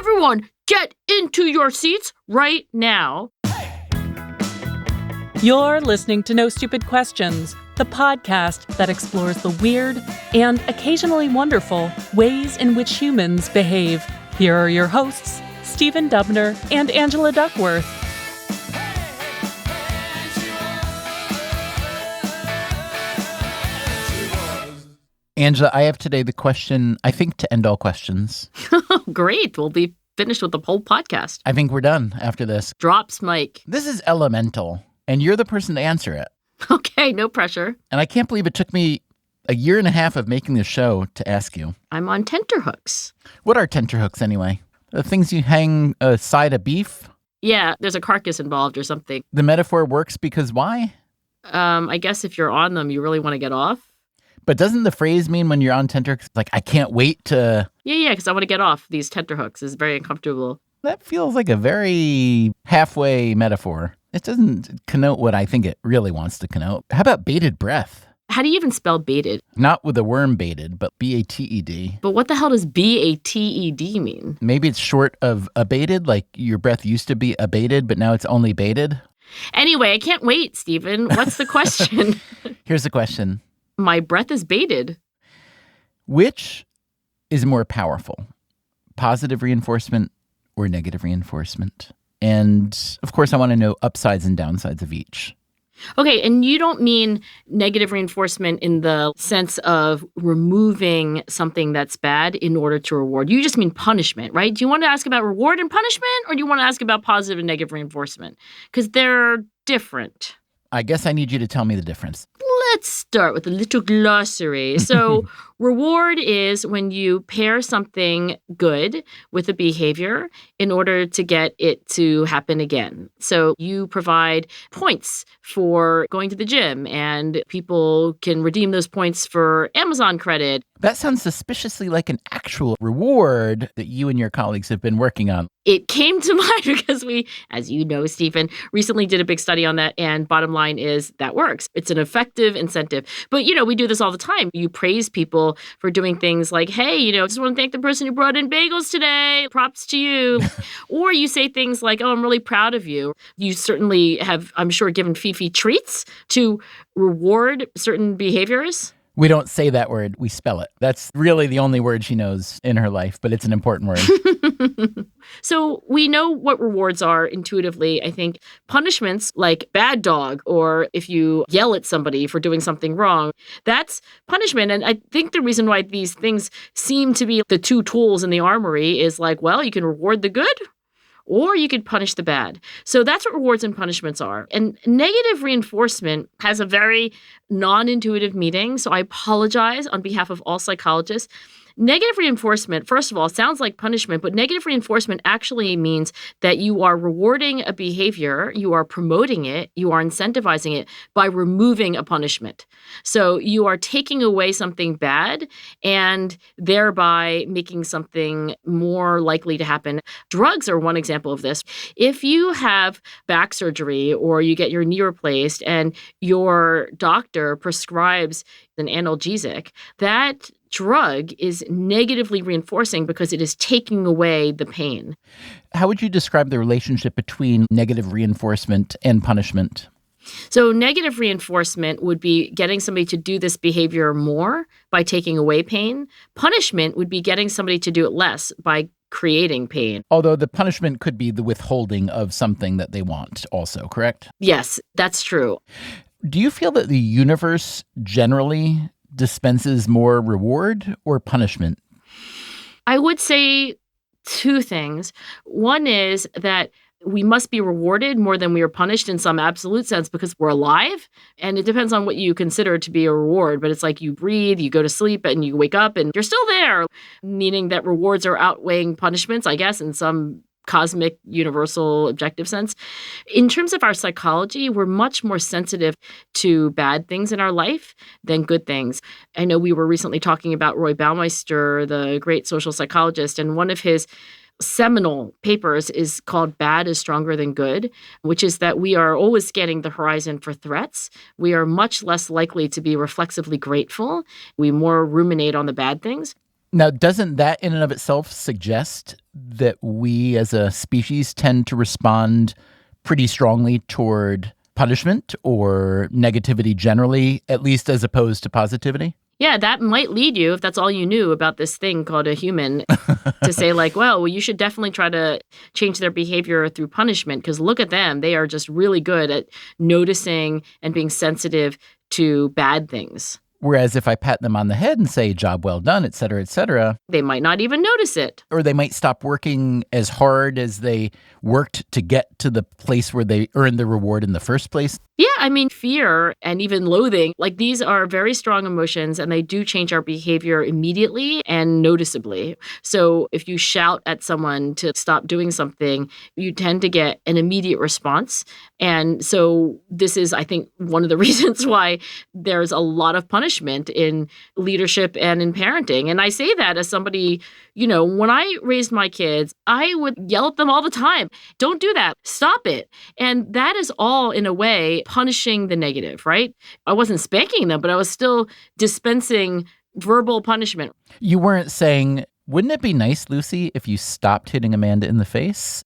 Everyone, get into your seats right now. You're listening to No Stupid Questions, the podcast that explores the weird and occasionally wonderful ways in which humans behave. Here are your hosts, Stephen Dubner and Angela Duckworth. Angela, I have today the question, I think, to end all questions. Great. We'll be finished with the whole podcast. I think we're done after this. Drops Mike. This is elemental, and you're the person to answer it. Okay, no pressure. And I can't believe it took me a year and a half of making this show to ask you. I'm on tenterhooks. What are tenterhooks anyway? The things you hang a side of beef? Yeah, there's a carcass involved or something. The metaphor works because why? I guess if you're on them, you really want to get off. But doesn't the phrase mean when you're on tenterhooks, like, I can't wait to... Yeah, because I want to get off these tenterhooks. It's very uncomfortable. That feels like a very halfway metaphor. It doesn't connote what I think it really wants to connote. How about bated breath? How do you even spell baited? Not with a worm baited, but B-A-T-E-D. But what the hell does B-A-T-E-D mean? Maybe it's short of abated, like your breath used to be abated, but now it's only baited. Anyway, I can't wait, Stephen. What's the question? Here's the question. My breath is baited. Which is more powerful, positive reinforcement or negative reinforcement? And of course, I want to know upsides and downsides of each. Okay, and you don't mean negative reinforcement in the sense of removing something that's bad in order to reward. You just mean punishment, right? Do you want to ask about reward and punishment, or do you want to ask about positive and negative reinforcement? Because they're different. I guess I need you to tell me the difference. Let's start with a little glossary. So reward is when you pair something good with a behavior in order to get it to happen again. So you provide points for going to the gym, and people can redeem those points for Amazon credit. That sounds suspiciously like an actual reward that you and your colleagues have been working on. It came to mind because we, as you know, Stephen, recently did a big study on that. And bottom line is that works. It's an effective incentive. But, we do this all the time. You praise people for doing things like, hey, I just want to thank the person who brought in bagels today. Props to you. Or you say things like, oh, I'm really proud of you. You certainly have, I'm sure, given Fifi treats to reward certain behaviors. We don't say that word. We spell it. That's really the only word she knows in her life, but it's an important word. So we know what rewards are intuitively. I think punishments like bad dog, or if you yell at somebody for doing something wrong, that's punishment. And I think the reason why these things seem to be the two tools in the armory is like, well, you can reward the good, or you could punish the bad. So that's what rewards and punishments are. And negative reinforcement has a very non-intuitive meaning. So I apologize on behalf of all psychologists. Negative reinforcement, first of all, sounds like punishment, but negative reinforcement actually means that you are rewarding a behavior, you are promoting it, you are incentivizing it by removing a punishment. So you are taking away something bad and thereby making something more likely to happen. Drugs are one example of this. If you have back surgery or you get your knee replaced and your doctor prescribes an analgesic, that drug is negatively reinforcing because it is taking away the pain. How would you describe the relationship between negative reinforcement and punishment? So negative reinforcement would be getting somebody to do this behavior more by taking away pain. Punishment would be getting somebody to do it less by creating pain. Although the punishment could be the withholding of something that they want also, correct? Yes, that's true. Do you feel that the universe generally dispenses more reward or punishment? I would say two things. One is that we must be rewarded more than we are punished in some absolute sense because we're alive. And it depends on what you consider to be a reward. But it's like you breathe, you go to sleep, and you wake up and you're still there, meaning that rewards are outweighing punishments, I guess, in some cosmic, universal, objective sense. In terms of our psychology, we're much more sensitive to bad things in our life than good things. I know we were recently talking about Roy Baumeister, the great social psychologist, and one of his seminal papers is called Bad is Stronger Than Good, which is that we are always scanning the horizon for threats. We are much less likely to be reflexively grateful. We more ruminate on the bad things. Now, doesn't that in and of itself suggest that we as a species tend to respond pretty strongly toward punishment or negativity generally, at least as opposed to positivity? Yeah, that might lead you, if that's all you knew about this thing called a human, to say like, well, you should definitely try to change their behavior through punishment, because look at them. They are just really good at noticing and being sensitive to bad things. Whereas if I pat them on the head and say, job well done, et cetera, they might not even notice it. Or they might stop working as hard as they worked to get to the place where they earned the reward in the first place. Yeah, I mean, fear and even loathing, like these are very strong emotions, and they do change our behavior immediately and noticeably. So if you shout at someone to stop doing something, you tend to get an immediate response. And so this is, I think, one of the reasons why there's a lot of punishment in leadership and in parenting. And I say that as somebody, when I raised my kids, I would yell at them all the time. Don't do that. Stop it. And that is all, in a way, punishing the negative, right? I wasn't spanking them, but I was still dispensing verbal punishment. You weren't saying, wouldn't it be nice, Lucy, if you stopped hitting Amanda in the face?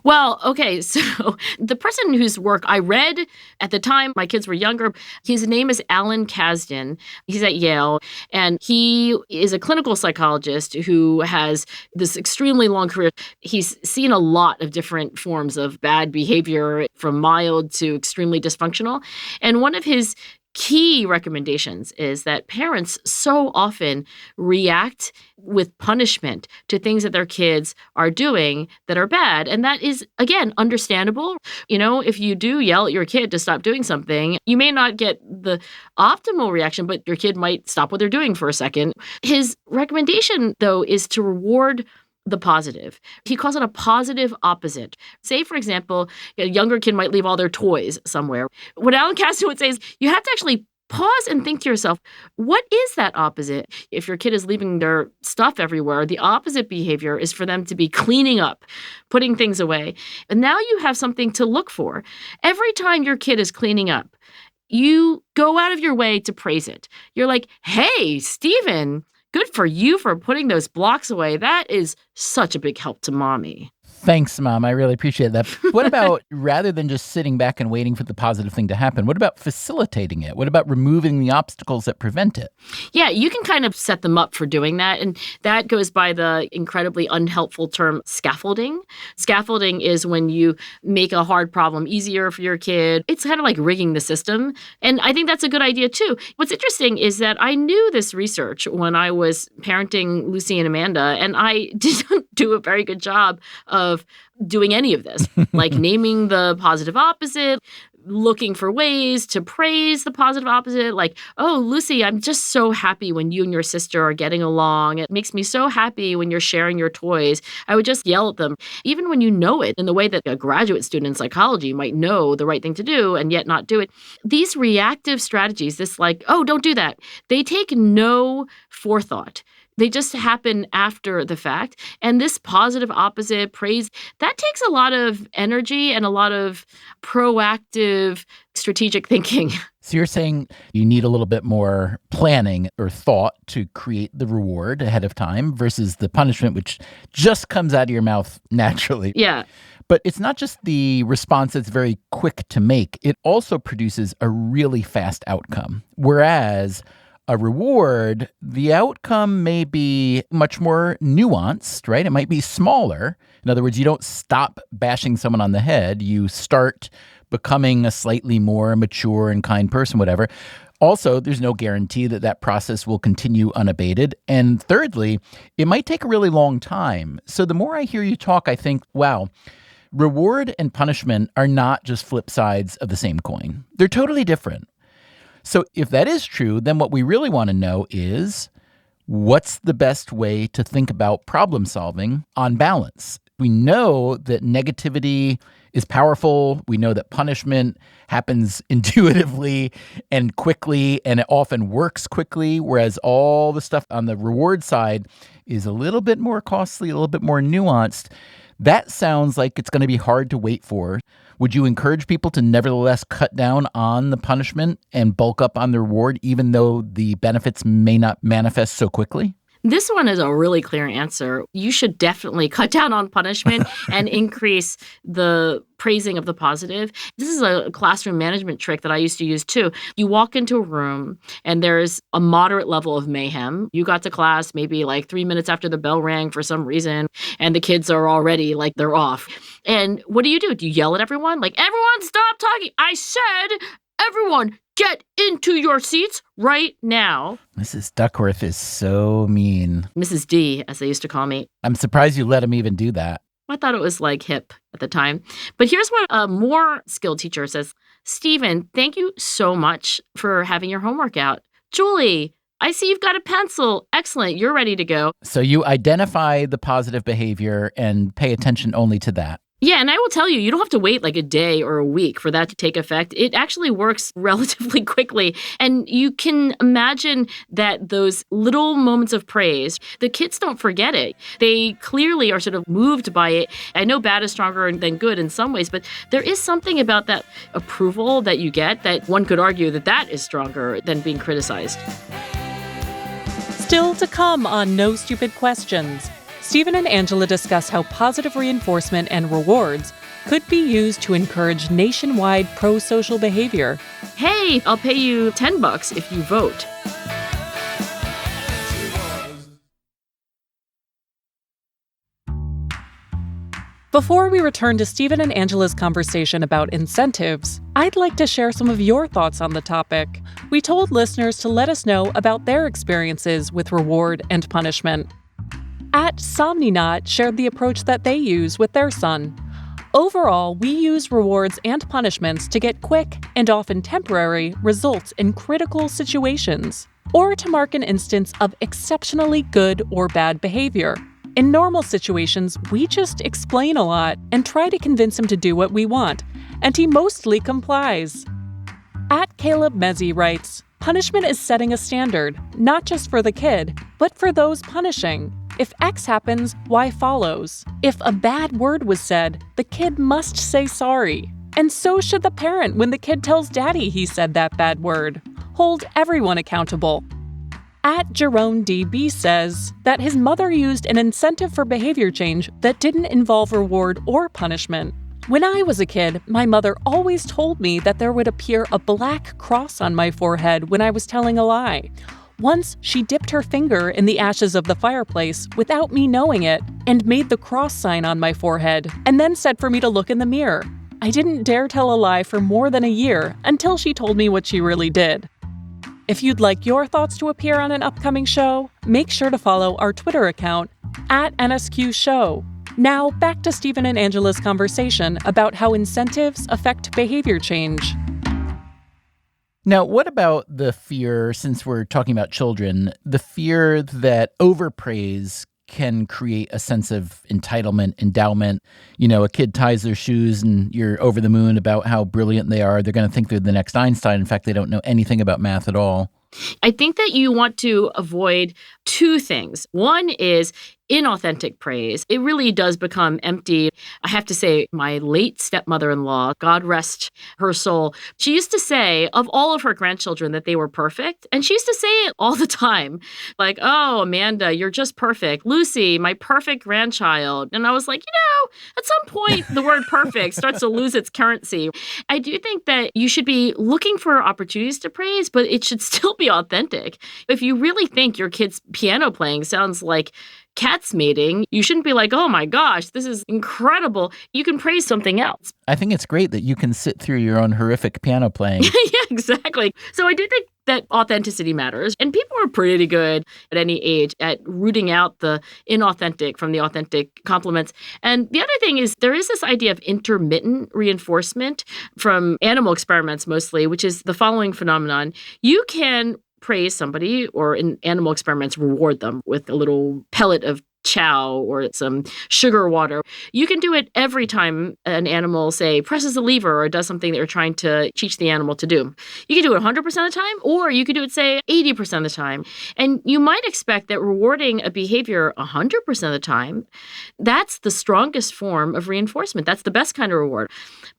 Well, okay, so the person whose work I read at the time, my kids were younger, his name is Alan Kasdan. He's at Yale, and he is a clinical psychologist who has this extremely long career. He's seen a lot of different forms of bad behavior, from mild to extremely dysfunctional. And one of his key recommendations is that parents so often react with punishment to things that their kids are doing that are bad. And that is, again, understandable. If you do yell at your kid to stop doing something, you may not get the optimal reaction, but your kid might stop what they're doing for a second. His recommendation, though, is to reward the positive. He calls it a positive opposite. Say, for example, a younger kid might leave all their toys somewhere. What Alan Kasdan would say is you have to actually pause and think to yourself, what is that opposite? If your kid is leaving their stuff everywhere, the opposite behavior is for them to be cleaning up, putting things away. And now you have something to look for. Every time your kid is cleaning up, you go out of your way to praise it. You're like, hey, Stephen, good for you for putting those blocks away. That is such a big help to mommy. Thanks, Mom. I really appreciate that. What about, rather than just sitting back and waiting for the positive thing to happen, what about facilitating it? What about removing the obstacles that prevent it? Yeah, you can kind of set them up for doing that. And that goes by the incredibly unhelpful term scaffolding. Scaffolding is when you make a hard problem easier for your kid. It's kind of like rigging the system. And I think that's a good idea, too. What's interesting is that I knew this research when I was parenting Lucy and Amanda, and I didn't do a very good job of doing any of this, like naming the positive opposite, looking for ways to praise the positive opposite, like, oh, Lucy, I'm just so happy when you and your sister are getting along. It makes me so happy when you're sharing your toys. I would just yell at them, even when you know it, in the way that a graduate student in psychology might know the right thing to do and yet not do it. These reactive strategies, this like, oh, don't do that, they take no forethought. They just happen after the fact. And this positive opposite praise, that takes a lot of energy and a lot of proactive strategic thinking. So you're saying you need a little bit more planning or thought to create the reward ahead of time versus the punishment, which just comes out of your mouth naturally. Yeah. But it's not just the response that's very quick to make. It also produces a really fast outcome. Whereas a reward, the outcome may be much more nuanced, right? It might be smaller. In other words, you don't stop bashing someone on the head. You start becoming a slightly more mature and kind person, whatever. Also, there's no guarantee that that process will continue unabated. And thirdly, it might take a really long time. So the more I hear you talk, I think, wow, reward and punishment are not just flip sides of the same coin. They're totally different. So if that is true, then what we really want to know is, what's the best way to think about problem solving on balance? We know that negativity is powerful. We know that punishment happens intuitively and quickly, and it often works quickly, whereas all the stuff on the reward side is a little bit more costly, a little bit more nuanced. That sounds like it's going to be hard to wait for. Would you encourage people to nevertheless cut down on the punishment and bulk up on the reward, even though the benefits may not manifest so quickly? This one is a really clear answer. You should definitely cut down on punishment and increase the praising of the positive. This is a classroom management trick that I used to use too. You walk into a room and there's a moderate level of mayhem. You got to class maybe like 3 minutes after the bell rang for some reason, and the kids are already like they're off. And what do? Do you yell at everyone? Like, everyone stop talking. I said, everyone get into your seats right now. Mrs. Duckworth is so mean. Mrs. D, as they used to call me. I'm surprised you let him even do that. I thought it was like hip at the time. But here's what a more skilled teacher says. Stephen, thank you so much for having your homework out. Julie, I see you've got a pencil. Excellent. You're ready to go. So you identify the positive behavior and pay attention only to that. Yeah, and I will tell you, you don't have to wait like a day or a week for that to take effect. It actually works relatively quickly. And you can imagine that those little moments of praise, the kids don't forget it. They clearly are sort of moved by it. I know bad is stronger than good in some ways, but there is something about that approval that you get that one could argue that that is stronger than being criticized. Still to come on No Stupid Questions. Stephen and Angela discuss how positive reinforcement and rewards could be used to encourage nationwide pro-social behavior. Hey, I'll pay you $10 if you vote. Before we return to Stephen and Angela's conversation about incentives, I'd like to share some of your thoughts on the topic. We told listeners to let us know about their experiences with reward and punishment. @Somninaut shared the approach that they use with their son. Overall, we use rewards and punishments to get quick, and often temporary, results in critical situations, or to mark an instance of exceptionally good or bad behavior. In normal situations, we just explain a lot and try to convince him to do what we want, and he mostly complies. @Caleb Mezzi writes, punishment is setting a standard, not just for the kid, but for those punishing. If X happens, Y follows. If a bad word was said, the kid must say sorry. And so should the parent when the kid tells daddy he said that bad word. Hold everyone accountable. @Jerome DB says that his mother used an incentive for behavior change that didn't involve reward or punishment. When I was a kid, my mother always told me that there would appear a black cross on my forehead when I was telling a lie. Once, she dipped her finger in the ashes of the fireplace without me knowing it and made the cross sign on my forehead, and then said for me to look in the mirror. I didn't dare tell a lie for more than a year until she told me what she really did. If you'd like your thoughts to appear on an upcoming show, make sure to follow our Twitter account @NSQShow. Now, back to Stephen and Angela's conversation about how incentives affect behavior change. Now, what about the fear, since we're talking about children, the fear that overpraise can create a sense of entitlement, endowment? You know, a kid ties their shoes and you're over the moon about how brilliant they are. They're going to think they're the next Einstein. In fact, they don't know anything about math at all. I think that you want to avoid two things. One is inauthentic praise. It really does become empty. I have to say, my late stepmother-in-law, God rest her soul, she used to say of all of her grandchildren that they were perfect. And she used to say it all the time. Like, oh, Amanda, you're just perfect. Lucy, my perfect grandchild. And I was like, at some point, the word perfect starts to lose its currency. I do think that you should be looking for opportunities to praise, but it should still be authentic. If you really think your kid's piano playing sounds like cats mating, you shouldn't be like, oh my gosh, this is incredible. You can praise something else. I think it's great that you can sit through your own horrific piano playing. Yeah, exactly. So I do think that authenticity matters. And people are pretty good at any age at rooting out the inauthentic from the authentic compliments. And the other thing is there is this idea of intermittent reinforcement from animal experiments mostly, which is the following phenomenon. You can praise somebody or in animal experiments reward them with a little pellet of chow or some sugar water. You can do it every time an animal, say, presses a lever or does something that you're trying to teach the animal to do. You can do it 100% of the time, or you could do it, say, 80% of the time. And you might expect that rewarding a behavior 100% of the time, that's the strongest form of reinforcement. That's the best kind of reward.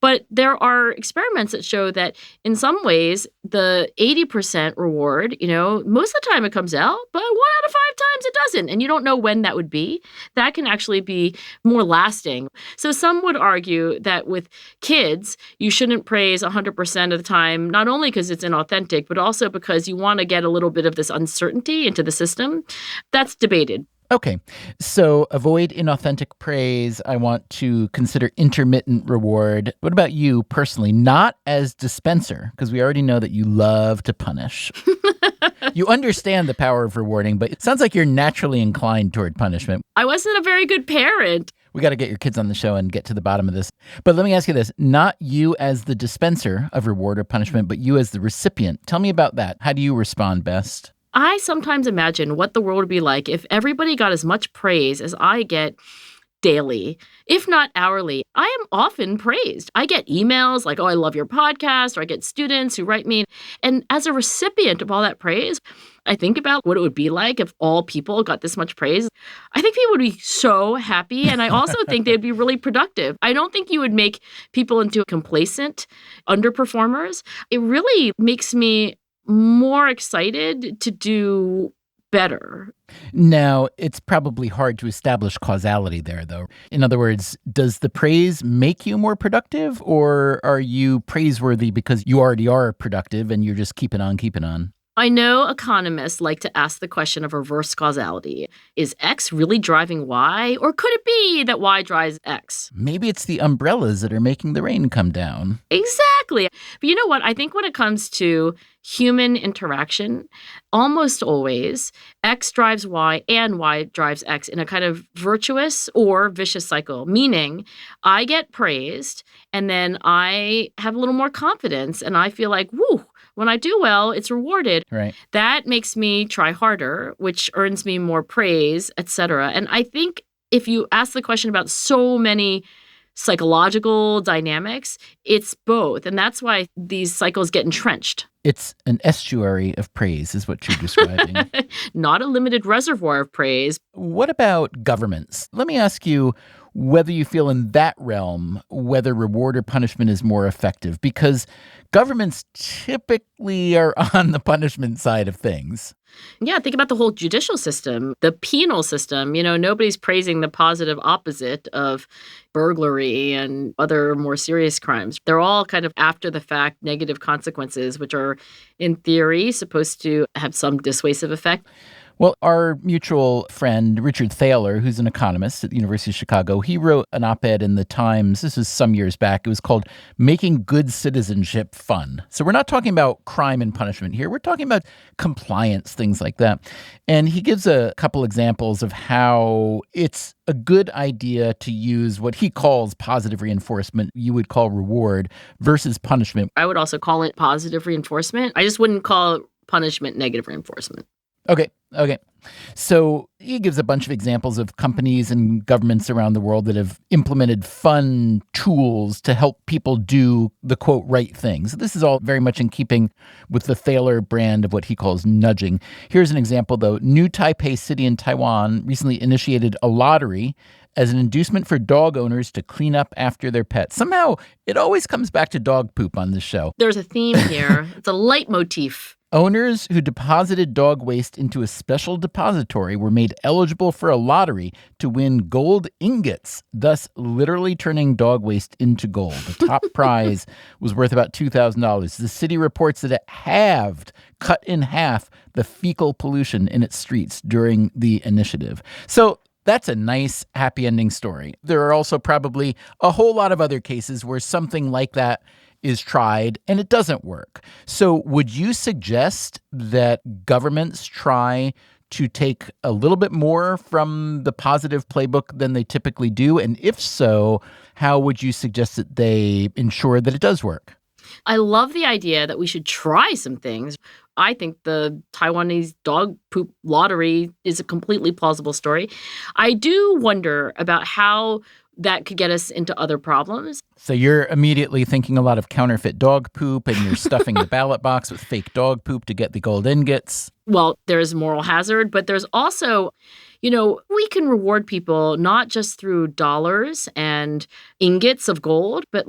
But there are experiments that show that in some ways, the 80% reward, most of the time it comes out, but 1 out of 5 times it doesn't. And you don't know when that would be. That can actually be more lasting. So some would argue that with kids, you shouldn't praise 100% of the time, not only because it's inauthentic, but also because you want to get a little bit of this uncertainty into the system. That's debated. Okay, so avoid inauthentic praise. I want to consider intermittent reward. What about you personally? Not as dispenser, because we already know that you love to punish. You understand the power of rewarding, but it sounds like you're naturally inclined toward punishment. I wasn't a very good parent. We got to get your kids on the show and get to the bottom of this. But let me ask you this. Not you as the dispenser of reward or punishment, but you as the recipient. Tell me about that. How do you respond best? I sometimes imagine what the world would be like if everybody got as much praise as I get daily, if not hourly. I am often praised. I get emails like, oh, I love your podcast, or I get students who write me. And as a recipient of all that praise, I think about what it would be like if all people got this much praise. I think people would be so happy, and I also think they'd be really productive. I don't think you would make people into complacent underperformers. It really makes me more excited to do better. Now, it's probably hard to establish causality there, though. In other words, does the praise make you more productive, or are you praiseworthy because you already are productive and you're just keeping on? I know economists like to ask the question of reverse causality. Is X really driving Y, or could it be that Y drives X? Maybe it's the umbrellas that are making the rain come down. Exactly. But you know what? I think when it comes to human interaction, almost always X drives Y and Y drives X in a kind of virtuous or vicious cycle, meaning I get praised and then I have a little more confidence and I feel like, woo, when I do well, it's rewarded. Right. That makes me try harder, which earns me more praise, etc. And I think if you ask the question about so many psychological dynamics, it's both. And that's why these cycles get entrenched. It's an estuary of praise is what you're describing. Not a limited reservoir of praise. What about governments? Let me ask you whether you feel in that realm, whether reward or punishment is more effective, because governments typically are on the punishment side of things. Yeah, think about the whole judicial system, the penal system. Nobody's praising the positive opposite of burglary and other more serious crimes. They're all kind of after the fact negative consequences, which are, in theory, supposed to have some dissuasive effect. Well, our mutual friend, Richard Thaler, who's an economist at the University of Chicago, he wrote an op-ed in the Times. This was some years back. It was called Making Good Citizenship Fun. So we're not talking about crime and punishment here. We're talking about compliance, things like that. And he gives a couple examples of how it's a good idea to use what he calls positive reinforcement, you would call reward, versus punishment. I would also call it positive reinforcement. I just wouldn't call punishment negative reinforcement. Okay. So he gives a bunch of examples of companies and governments around the world that have implemented fun tools to help people do the, quote, right thing. So this is all very much in keeping with the Thaler brand of what he calls nudging. Here's an example, though. New Taipei City in Taiwan recently initiated a lottery as an inducement for dog owners to clean up after their pets. Somehow, it always comes back to dog poop on this show. There's a theme here. It's a leitmotif. Owners who deposited dog waste into a special depository were made eligible for a lottery to win gold ingots, thus literally turning dog waste into gold. The top prize was worth about $2,000. The city reports that it cut in half, the fecal pollution in its streets during the initiative. So that's a nice, happy ending story. There are also probably a whole lot of other cases where something like that is tried and it doesn't work. So would you suggest that governments try to take a little bit more from the positive playbook than they typically do? And if so, how would you suggest that they ensure that it does work? I love the idea that we should try some things. I think the Taiwanese dog poop lottery is a completely plausible story. I do wonder about how that could get us into other problems. So you're immediately thinking a lot of counterfeit dog poop, and you're stuffing the ballot box with fake dog poop to get the gold ingots. Well, there's moral hazard, but there's also, we can reward people not just through dollars and ingots of gold, but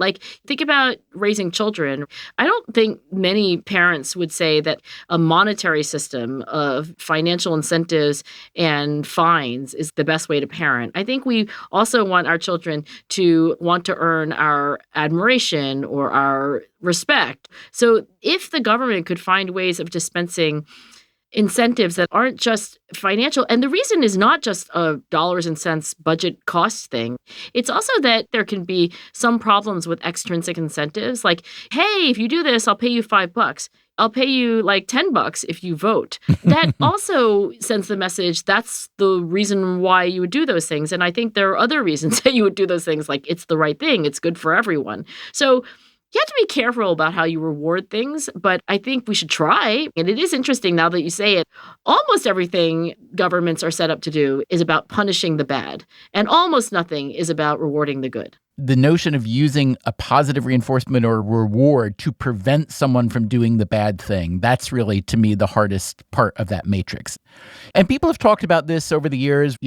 think about raising children. I don't think many parents would say that a monetary system of financial incentives and fines is the best way to parent. I think we also want our children to want to earn our admiration or our respect. So if the government could find ways of dispensing incentives that aren't just financial. And the reason is not just a dollars and cents budget cost thing. It's also that there can be some problems with extrinsic incentives. Like, hey, if you do this, I'll pay you $5. I'll pay you $10 if you vote. That also sends the message that's the reason why you would do those things. And I think there are other reasons that you would do those things, like it's the right thing, it's good for everyone. So you have to be careful about how you reward things, but I think we should try. And it is interesting now that you say it. Almost everything governments are set up to do is about punishing the bad, and almost nothing is about rewarding the good. The notion of using a positive reinforcement or reward to prevent someone from doing the bad thing, that's really, to me, the hardest part of that matrix. And people have talked about this over the years,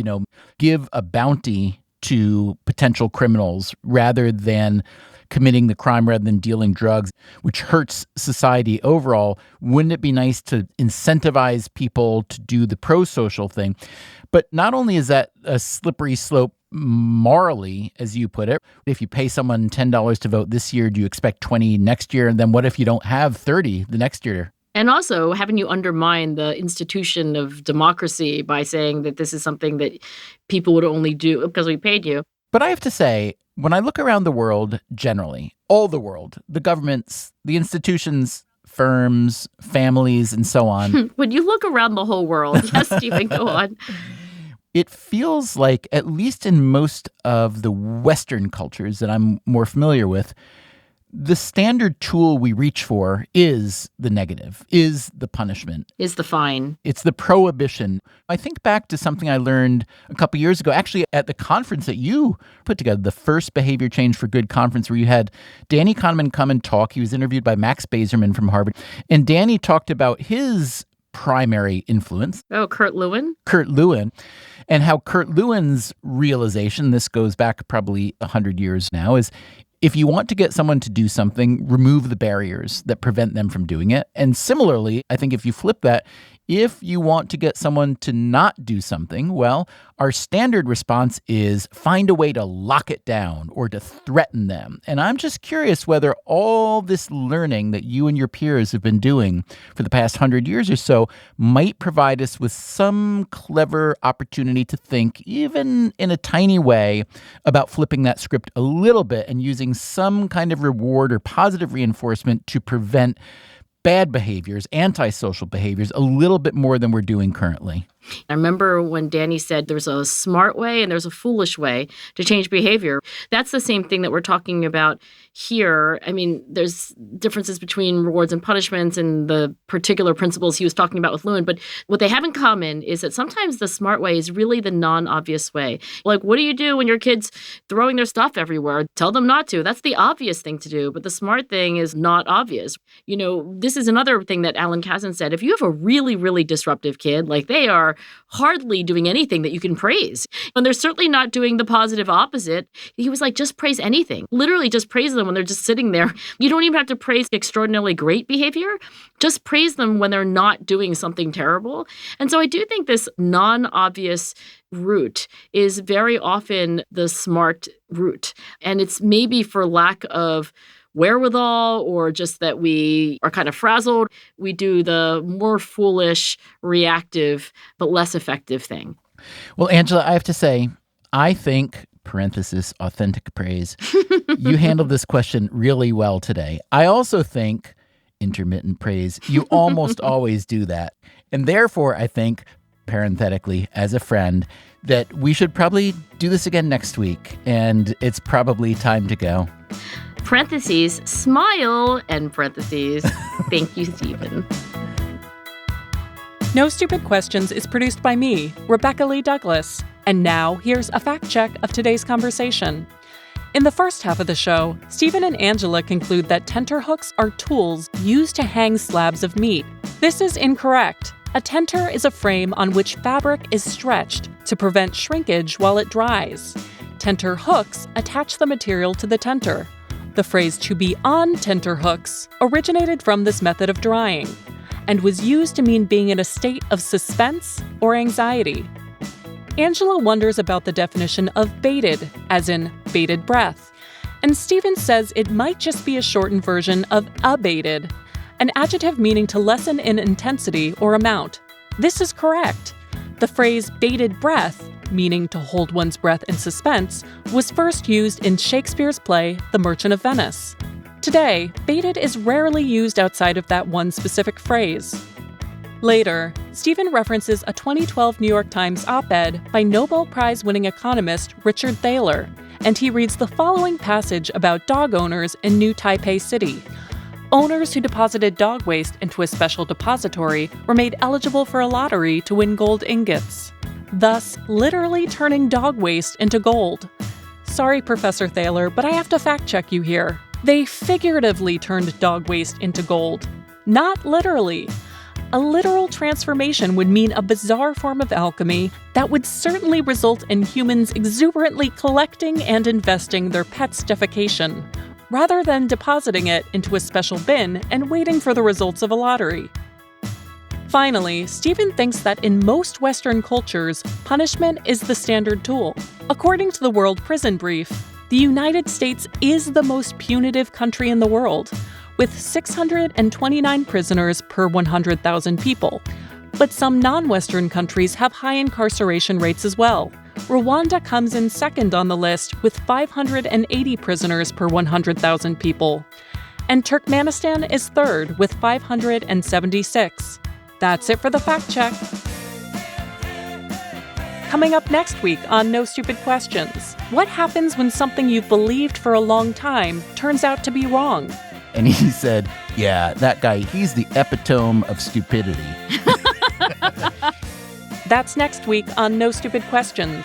give a bounty to potential criminals rather than committing the crime, rather than dealing drugs, which hurts society overall. Wouldn't it be nice to incentivize people to do the prosocial thing? But not only is that a slippery slope morally, as you put it, if you pay someone $10 to vote this year, do you expect 20 next year? And then what if you don't have 30 the next year? And also, haven't you undermined the institution of democracy by saying that this is something that people would only do because we paid you? But I have to say, when I look around the world generally, all the world, the governments, the institutions, firms, families, and so on. When you look around the whole world, yes, Stephen, go on. It feels like, at least in most of the Western cultures that I'm more familiar with, the standard tool we reach for is the negative, is the punishment. Is the fine. It's the prohibition. I think back to something I learned a couple years ago, actually at the conference that you put together, the first Behavior Change for Good conference, where you had Danny Kahneman come and talk. He was interviewed by Max Bazerman from Harvard. And Danny talked about his primary influence. Oh, Kurt Lewin? Kurt Lewin. And how Kurt Lewin's realization, this goes back probably 100 years now, is if you want to get someone to do something, remove the barriers that prevent them from doing it. And similarly, I think if you flip that, if you want to get someone to not do something, well, our standard response is find a way to lock it down or to threaten them. And I'm just curious whether all this learning that you and your peers have been doing for the past 100 years or so might provide us with some clever opportunity to think, even in a tiny way, about flipping that script a little bit and using some kind of reward or positive reinforcement to prevent bad behaviors, antisocial behaviors, a little bit more than we're doing currently. I remember when Danny said there's a smart way and there's a foolish way to change behavior. That's the same thing that we're talking about here. I mean, there's differences between rewards and punishments and the particular principles he was talking about with Lewin. But what they have in common is that sometimes the smart way is really the non-obvious way. Like, what do you do when your kid's throwing their stuff everywhere? Tell them not to. That's the obvious thing to do. But the smart thing is not obvious. This is another thing that Alan Kazan said. If you have a really, really disruptive kid, like they are hardly doing anything that you can praise. And they're certainly not doing the positive opposite. He was like, just praise anything. Literally just praise them when they're just sitting there. You don't even have to praise extraordinarily great behavior. Just praise them when they're not doing something terrible. And so I do think this non-obvious route is very often the smart route. And it's maybe for lack of wherewithal or just that we are kind of frazzled, we do the more foolish, reactive, but less effective thing. Well, Angela, I have to say, I think, parenthesis, authentic praise, you handled this question really well today. I also think, intermittent praise, you almost always do that. And therefore, I think, parenthetically, as a friend, that we should probably do this again next week. And it's probably time to go. parentheses, smile, end parentheses. Thank you, Stephen. No Stupid Questions is produced by me, Rebecca Lee Douglas. And now, here's a fact check of today's conversation. In the first half of the show, Stephen and Angela conclude that tenterhooks are tools used to hang slabs of meat. This is incorrect. A tenter is a frame on which fabric is stretched to prevent shrinkage while it dries. Tenter hooks attach the material to the tenter. The phrase "to be on tenterhooks" originated from this method of drying and was used to mean being in a state of suspense or anxiety. Angela wonders about the definition of baited, as in bated breath, and Stephen says it might just be a shortened version of abated, an adjective meaning to lessen in intensity or amount. This is correct. The phrase bated breath, meaning to hold one's breath in suspense, was first used in Shakespeare's play The Merchant of Venice. Today, baited is rarely used outside of that one specific phrase. Later, Stephen references a 2012 New York Times op-ed by Nobel Prize-winning economist Richard Thaler, and he reads the following passage about dog owners in New Taipei City. Owners who deposited dog waste into a special depository were made eligible for a lottery to win gold ingots, thus literally turning dog waste into gold. Sorry, Professor Thaler, but I have to fact-check you here. They figuratively turned dog waste into gold, not literally. A literal transformation would mean a bizarre form of alchemy that would certainly result in humans exuberantly collecting and investing their pets' defecation, rather than depositing it into a special bin and waiting for the results of a lottery. Finally, Stephen thinks that in most Western cultures, punishment is the standard tool. According to the World Prison Brief, the United States is the most punitive country in the world, with 629 prisoners per 100,000 people. But some non-Western countries have high incarceration rates as well. Rwanda comes in second on the list with 580 prisoners per 100,000 people. And Turkmenistan is third with 576. That's it for the fact check. Coming up next week on No Stupid Questions, what happens when something you've believed for a long time turns out to be wrong? And he said, yeah, that guy, he's the epitome of stupidity. That's next week on No Stupid Questions.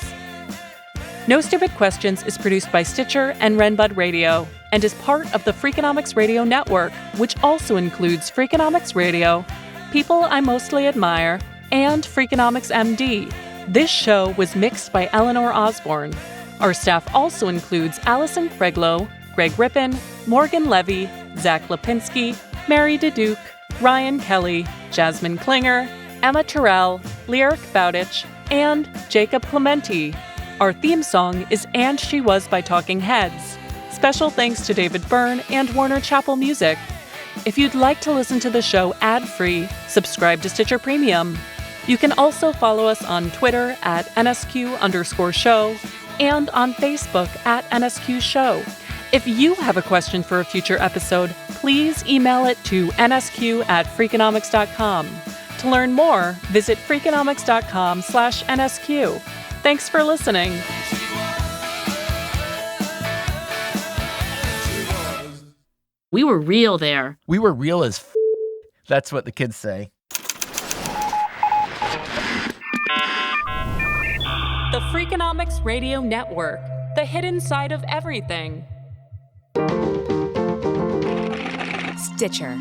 No Stupid Questions is produced by Stitcher and Renbud Radio and is part of the Freakonomics Radio Network, which also includes Freakonomics Radio, People I Mostly Admire, and Freakonomics MD. This show was mixed by Eleanor Osborne. Our staff also includes Allison Craiglow, Greg Rippin, Morgan Levy, Zach Lipinski, Mary DeDuke, Ryan Kelly, Jasmine Klinger, Emma Terrell, Lyric Bowditch, and Jacob Clementi. Our theme song is And She Was by Talking Heads. Special thanks to David Byrne and Warner Chappell Music. If you'd like to listen to the show ad-free, subscribe to Stitcher Premium. You can also follow us on Twitter at NSQ_show and on Facebook at NSQ Show. If you have a question for a future episode, please email it to nsq@freakonomics.com. To learn more, visit freakonomics.com/NSQ. Thanks for listening. We were real there. We were real as That's what the kids say. The Freakonomics Radio Network, the hidden side of everything. Stitcher.